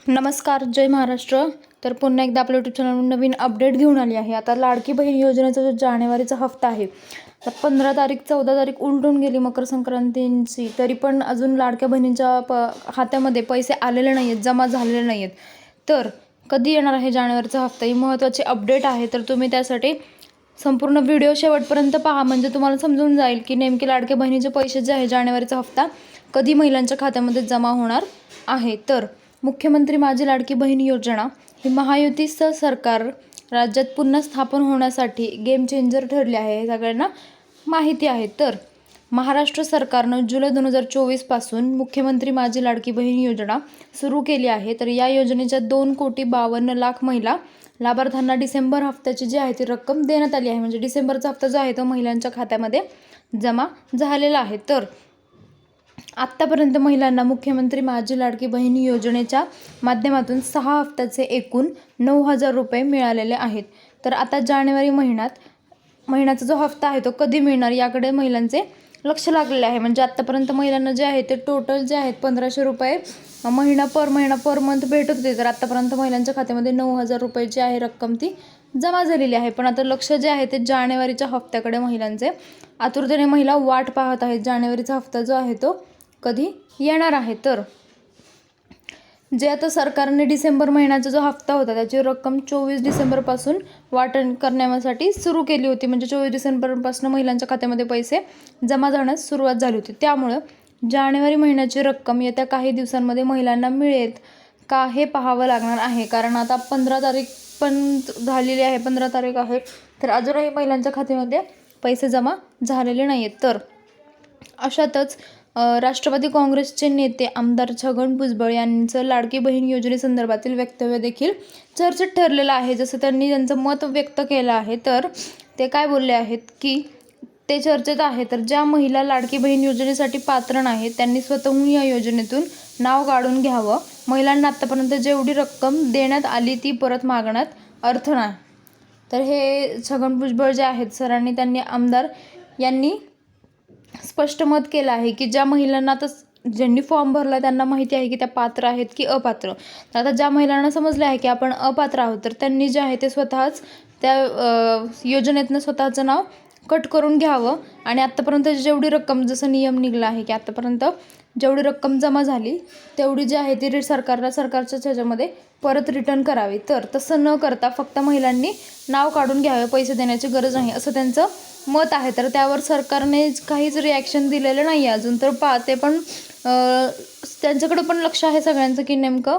नमस्कार, जय महाराष्ट्र. तर पुन्हा एकदा आपल्या यूट्यूब चॅनलवर नवीन अपडेट घेऊन आली आहे. आता लाडकी बहीण योजनेचा जो जानेवारीचा हप्ता आहे, तर 15 तारीख 14 तारीख उलटून गेली मकर संक्रांतीची, तरी पण अजून लाडक्या बहिणींच्या खात्यामध्ये पैसे आलेले नाही आहेत, जमा झालेले नाही आहेत. तर कधी येणार आहे जानेवारीचा हप्ता, ही महत्त्वाची अपडेट आहे. तर तुम्ही त्यासाठी संपूर्ण व्हिडिओ शेवटपर्यंत पहा, म्हणजे तुम्हाला समजून जाईल की नेमके लाडक्या बहिणीचे पैसे जे आहे जानेवारीचा हप्ता कधी महिलांच्या खात्यामध्ये जमा होणार आहे. तर मुख्यमंत्री माझी लाडकी बहीण योजना ही महायुतीचं सरकार राज्यात पुन्हा स्थापन होण्यासाठी गेम चेंजर ठरले आहे, हे सगळ्यांना माहिती आहे. तर महाराष्ट्र सरकारनं जुलै 2024 पासून मुख्यमंत्री माझी लाडकी बहीण योजना सुरू केली आहे. तर या योजनेच्या 2,52,00,000 महिला लाभार्थ्यांना डिसेंबर हप्त्याची जी आहे ती रक्कम देण्यात आली आहे. म्हणजे डिसेंबरचा हप्ता जो आहे तो महिलांच्या खात्यामध्ये जमा झालेला आहे. तर आत्तापर्यंत महिलांना मुख्यमंत्री माझी लाडकी बहीण योजनेच्या माध्यमातून 6 हप्त्याचे एकूण 9,000 रुपये मिळालेले आहेत. तर आता जानेवारी महिन्याचा जो हप्ता आहे तो कधी मिळणार याकडे महिलांचे लक्ष लागलेले आहे. म्हणजे आत्तापर्यंत महिलांना जे आहे ते टोटल जे आहेत 1,500 रुपये महिना पर मंथ भेटत होते. तर आत्तापर्यंत महिलांच्या खात्यामध्ये 9,000 रुपये जी आहे रक्कम ती जमा झालेली आहे. पण आता लक्ष जे आहे ते जानेवारीच्या हप्त्याकडे महिलांचे आतुरतेने महिला वाट पाहत आहेत. जानेवारीचा हप्ता जो आहे तो कधी येणार आहे. तर जे आता सरकारने डिसेंबर महिन्याचा जो हप्ता होता त्याची रक्कम 24 डिसेंबरपासून वाटण करण्यासाठी सुरू केली होती. म्हणजे 24 डिसेंबरपासून महिलांच्या खात्यामध्ये पैसे जमा झाण्यास सुरुवात झाली होती. त्यामुळं जानेवारी महिन्याची रक्कम येत्या काही दिवसांमध्ये महिलांना मिळेल का हे पाहावं लागणार आहे. कारण आता 15 तारीख पण झालेली आहे, 15 तारीख आहे, तर अजूनही महिलांच्या खात्यामध्ये पैसे जमा झालेले नाही आहेत. तर अशातच राष्ट्रवादी काँग्रेसचे नेते आमदार छगन भुजबळ यांचं लाडकी बहीण योजनेसंदर्भातील वक्तव्य देखील चर्चेत ठरलेलं आहे. जसं त्यांनी त्यांचं मत व्यक्त केलं आहे. तर ते काय बोलले आहेत की ते चर्चेत आहे. तर ज्या महिला लाडकी बहीण योजनेसाठी पात्र नाहीत त्यांनी स्वतःहून या योजनेतून नाव काढून घ्यावं. महिलांना आत्तापर्यंत जेवढी रक्कम देण्यात आली ती परत मागण्यात अर्थ नाही. तर हे छगन भुजबळ जे आहेत सरांनी त्यांनी आमदार यांनी स्पष्ट मत केलं आहे की ज्या महिलांना आता ज्यांनी फॉर्म भरला त्यांना माहिती आहे की त्या पात्र आहेत की अपात्र. तर आता ज्या महिलांना समजले आहे की आपण अपात्र आहोत तर त्यांनी जे आहे ते स्वतःच त्या योजनेतनं स्वतःचं नाव कट करून घ्यावं. आणि आत्तापर्यंत जेवढी रक्कम, जसं नियम निघाला आहे की आत्तापर्यंत जेवढी रक्कम जमा झाली तेवढी जी आहे ती सरकारच्या ह्याच्यामध्ये परत रिटर्न करावी. तर तसं न करता फक्त महिलांनी नाव काढून घ्यावे, पैसे देण्याची गरज नाही असं त्यांचं मत आहे. तर त्यावर सरकारने काहीच रिॲक्शन दिलेलं नाही आहे अजून. तर ते पण त्यांच्याकडं पण लक्ष आहे सगळ्यांचं की नेमकं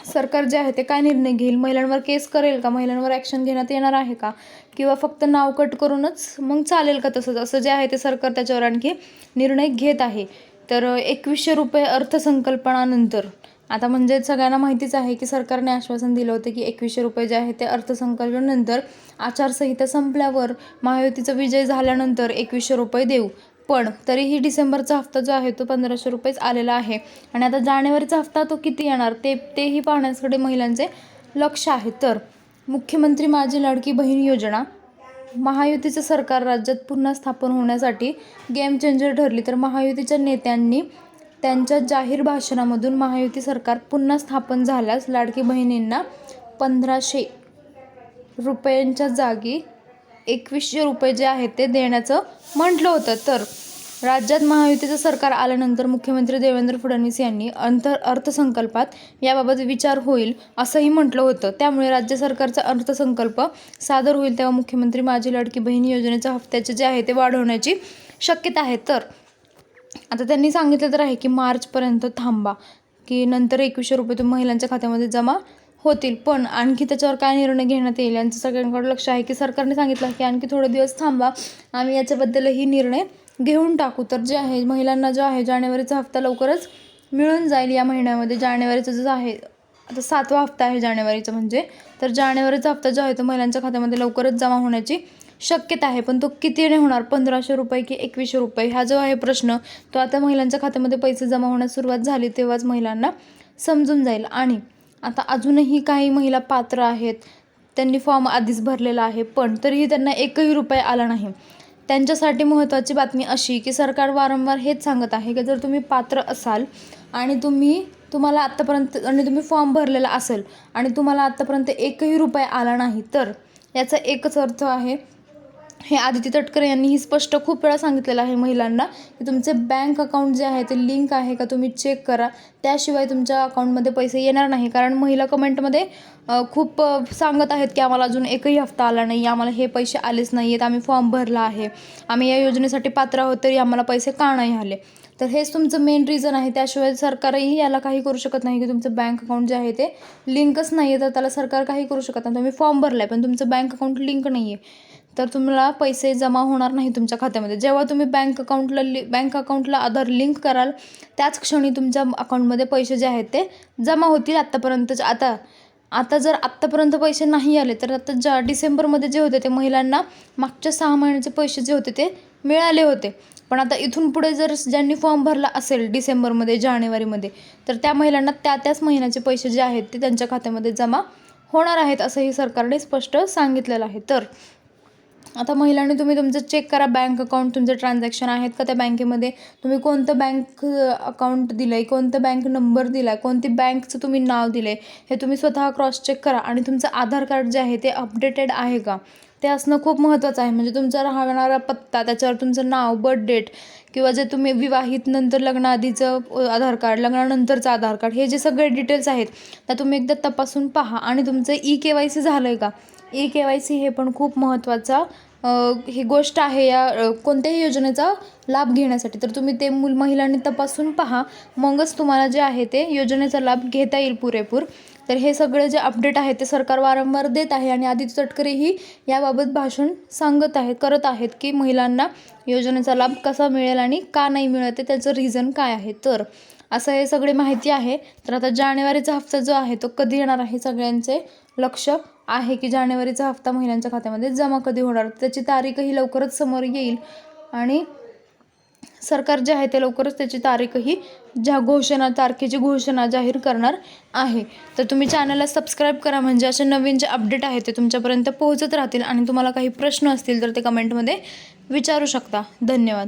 सरकार जे आहे ते काय निर्णय घेईल, महिलांवर केस करेल का, महिलांवर ॲक्शन घेण्यात येणार आहे का, किंवा फक्त नाव कट करूनच मग चालेल का तसंच, असं जे आहे ते सरकार त्याच्यावर आणखी निर्णय घेत आहे. तर 2100 रुपये अर्थसंकल्पानंतर आता म्हणजे सगळ्यांना माहितीच आहे की सरकारने आश्वासन दिलं होतं की 2100 रुपये जे आहे ते अर्थसंकल्पानंतर आचारसंहिता संपल्यावर महायुतीचा विजय झाल्यानंतर 2100 रुपये देऊ. पण तरीही डिसेंबरचा हप्ता जो आहे तो 1,500 रुपयेच आलेला आहे. आणि आता जानेवारीचा हप्ता तो किती येणार तेही पाहण्याकडे महिलांचे लक्ष आहे. तर मुख्यमंत्री माझी लाडकी बहीण योजना महायुतीचं सरकार राज्यात पुन्हा स्थापन होण्यासाठी गेम चेंजर ठरली. तर महायुतीच्या नेत्यांनी त्यांच्या जाहीर भाषणामधून महायुती सरकार पुन्हा स्थापन झाल्यास लाडकी बहिणींना 1,500 रुपयांच्या जागी 2100 रुपये जे आहेत ते देण्याचं म्हटलं होतं. तर राज्यात महायुतीचं सरकार आल्यानंतर मुख्यमंत्री देवेंद्र फडणवीस यांनी अर्थसंकल्पात याबाबत विचार होईल असंही म्हटलं होतं. त्यामुळे राज्य सरकारचा अर्थसंकल्प सादर होईल तेव्हा मुख्यमंत्री माझी लाडकी बहीण योजनेच्या हप्त्याचे जे आहे ते वाढवण्याची शक्यता आहे. तर आता त्यांनी सांगितलं तर आहे की मार्चपर्यंत थांबा, की नंतर 2100 रुपये तुम्ही महिलांच्या खात्यामध्ये जमा होतील. पण आणखी त्याच्यावर काय निर्णय घेण्यात येईल यांचं सगळ्यांकडे लक्ष आहे. की सरकारने सांगितलं की आणखी थोडे दिवस थांबा, आम्ही याच्याबद्दलही निर्णय घेऊन टाकू. तर जे आहे महिलांना जो आहे जानेवारीचा हप्ता लवकरच मिळून जाईल या महिन्यामध्ये. जानेवारीचा जो आहे आता 7वा हप्ता आहे जानेवारीचा, म्हणजे तर जानेवारीचा हप्ता जो आहे तो महिलांच्या खात्यामध्ये लवकरच जमा होण्याची शक्यता आहे. पण तो कितीने होणार, 1,500 रुपये की 2100 रुपये, हा जो आहे प्रश्न तो आता महिलांच्या खात्यामध्ये पैसे जमा होण्यास सुरुवात झाली तेव्हाच महिलांना समजून जाईल. आणि आता अजूनही काही महिला पात्र आहेत, त्यांनी फॉर्म आधीच भरलेला आहे पण तरीही त्यांना 1ही रुपया आला नाही. त्यांच्यासाठी महत्त्वाची बातमी अशी की सरकार वारंवार हेच सांगत आहे की जर तुम्ही पात्र असाल आणि तुम्ही तुम्हाला आत्तापर्यंत आणि तुम्ही फॉर्म भरलेला असेल आणि तुम्हाला आत्तापर्यंत एकही रुपया आला नाही, तर याचा एकच अर्थ आहे, हे आदिती तटकरे यांनी ही स्पष्ट खूप वेळा सांगितलेलं आहे महिलांना, की तुमचे बँक अकाउंट जे आहे ते लिंक आहे का तुम्ही चेक करा, त्याशिवाय तुमच्या अकाउंटमध्ये पैसे येणार नाही. कारण महिला कमेंटमध्ये खूप सांगत आहेत की आम्हाला अजून एकही हफ्ता आला नाही, आम्हाला हे पैसे आलेच नाही आहेत, आम्ही फॉर्म भरला आहे, आम्ही या योजनेसाठी पात्र आहोत तरी आम्हाला पैसे का नाही आले. तर हेच तुमचं मेन रिझन आहे. त्याशिवाय सरकारही याला काही करू शकत नाही, की तुमचं बँक अकाउंट जे आहे ते लिंकच नाही आहे, तर त्याला सरकार काही करू शकत नाही. तुम्ही फॉर्म भरला आहे पण तुमचं बँक अकाउंट लिंक नाही आहे, तर तुम्हाला पैसे जमा होणार नाही तुमच्या खात्यामध्ये. जेव्हा तुम्ही बँक अकाउंटला आधार लिंक कराल त्याच क्षणी तुमच्या अकाउंटमध्ये पैसे जे आहेत ते जमा होतील. आता जर आत्तापर्यंत पैसे नाही आले तर आता डिसेंबरमध्ये जे होते ते महिलांना मागच्या 6 महिन्याचे पैसे जे होते ते मिळाले होते. पण आता इथून पुढे जर ज्यांनी फॉर्म भरला असेल डिसेंबरमध्ये, जानेवारीमध्ये, तर त्या महिलांना त्याच महिन्याचे पैसे जे आहेत ते त्यांच्या खात्यामध्ये जमा होणार आहेत, असंही सरकारने स्पष्ट सांगितलेलं आहे. तर आता महिलांनी तुम्ही तुमचं चेक करा बँक अकाउंट, तुमचे ट्रान्झॅक्शन आहेत का त्या बँकेमध्ये, तुम्ही कोणतं बँक अकाउंट दिलं आहे, कोणतं बँक नंबर दिला आहे, कोणती बँकचं तुम्ही नाव दिलं आहे, हे तुम्ही स्वतः क्रॉस चेक करा. आणि तुमचं आधार कार्ड जे आहे ते अपडेटेड आहे का ते असणं खूप महत्त्वाचं आहे. म्हणजे तुमचा राहणारा पत्ता, त्याच्यावर तुमचं नाव, बर्थ डेट, किंवा जे तुम्ही विवाहित नंतर लग्नाआधीचं आधार कार्ड, लग्नानंतरचं आधार कार्ड, हे जे सगळे डिटेल्स आहेत त्या तुम्ही एकदा तपासून पहा. आणि तुमचं KYC झालं आहे का, KYC हे पण खूप महत्त्वाचा ही गोष्ट आहे या कोणत्याही योजनेचा लाभ घेण्यासाठी. तर तुम्ही ते महिलांनी तपासून पहा, मगच तुम्हाला जे आहे ते योजनेचा लाभ घेता येईल पुरेपूर. तर हे सगळे जे अपडेट आहे ते सरकार वारंवार देत आहे आणि आदिती तटकरेही याबाबत भाषण करत आहेत की महिलांना योजनेचा लाभ कसा मिळेल आणि का नाही मिळत आहे, त्याचं रिझन काय आहे. तर असं हे सगळी माहिती आहे. तर आता जानेवारीचा हफ्ता जो आहे तो कधी येणार आहे, सगळ्यांचे लक्ष आहे की जानेवारीचा हफ्ता महिलांच्या खात्यामध्ये जमा कधी होणार, त्याची तारीखही लवकरच समोर येईल. आणि सरकार जे आहे ते लवकरच त्याची तारीखही तारखेची घोषणा जाहीर करणार आहे. तर तुम्ही चॅनलला सबस्क्राईब करा, म्हणजे असे नवीन जे अपडेट आहेत ते तुमच्यापर्यंत पोहोचत राहतील. आणि तुम्हाला काही प्रश्न असतील तर ते कमेंटमध्ये विचारू शकता. धन्यवाद.